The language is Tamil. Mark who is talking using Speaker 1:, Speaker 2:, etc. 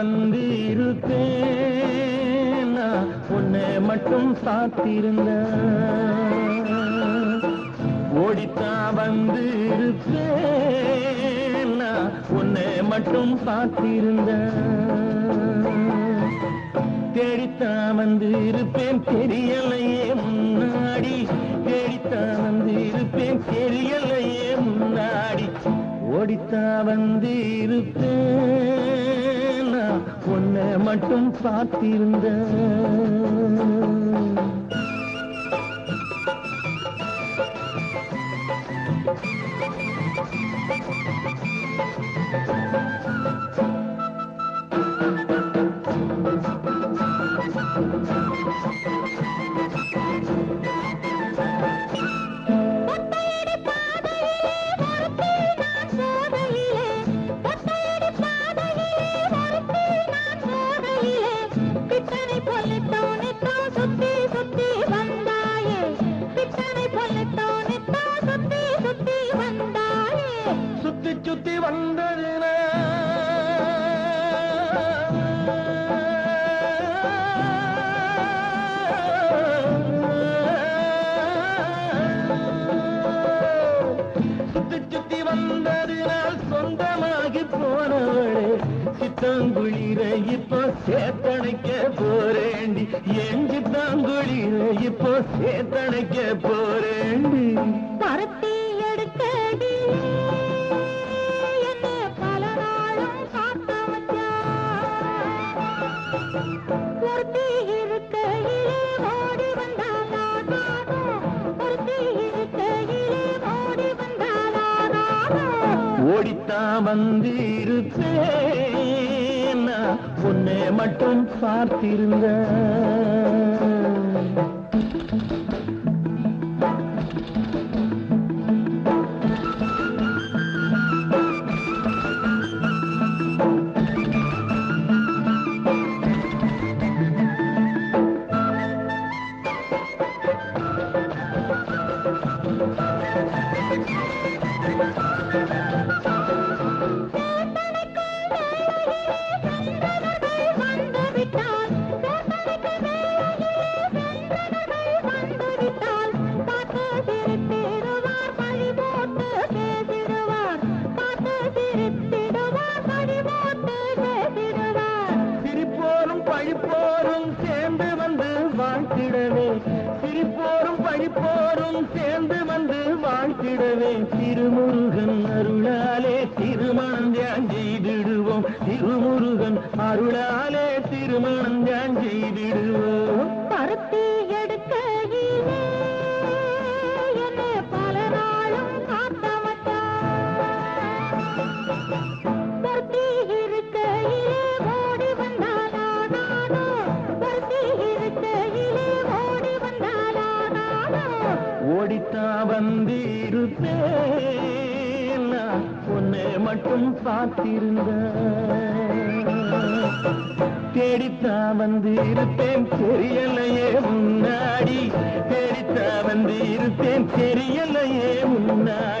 Speaker 1: வந்து இருப்பேன் உன்னை மட்டும் சாத்திருந்த ஓடித்தான் வந்து இருப்பேன் உன்னை மட்டும் சாத்திருந்த தேடித்தான் வந்து இருப்பேன் தெரியலையே முன்னாடி தேடித்தான் வந்து இருப்பேன் தெரியலையே முன்னாடி ஓடித்தான் வந்து இருப்பேன் உன்னை மட்டும் பார்த்திருந்த சுத்தி சுத்தி வந்ததுன சுத்தி சுத்தி வந்ததினால் சொந்தமாகி போனவளே சித்தாங்குளிர இப்போ சேத்தனைக்க போறேண்டி என் சித்தாங்குளிர இப்போ சேத்தனைக்க போறேண்டி
Speaker 2: பருத்தி எடுக்கடி என்ன பல நாளும் காத்த ஒருத்தி இருக்கையிலே ஓடி வந்தாலோ ஒருத்தி இருக்கையிலே ஓடி வந்தாலோ
Speaker 1: ஓடித்தான் வந்து இருப்பேன் உன்னை மட்டும் பார்த்திருந்த பழிப்போரும் சேர்ந்து வந்து வாழ்த்திடவே சிரிப்போரும் பழிப்போரும் சேர்ந்து வந்து வாழ்த்திடவே திருமுருகன் அருளாலே திருமணம் தியான் செய்திடுவோம் திருமுருகன் அருளாலே திருமணம் தியான் செய்திடுவோம்
Speaker 2: பருத்தி எடுக்கையிலே என்ன பல நாளும் காத்த பருத்தி இருக்கையிலே ஓடி வந்தாலோ பருத்தி இருக்கையிலே ஓடி வந்தாலோ
Speaker 1: ஓடித்தான் வந்து இருப்பேன் உன்னை மட்டும் பார்த்திருந்த தேடித்தான் வந்து இருப்பேன் தெரியலையே முன்னாடி தேடித்தான் வந்து இருப்பேன் தெரியலையே முன்னாடி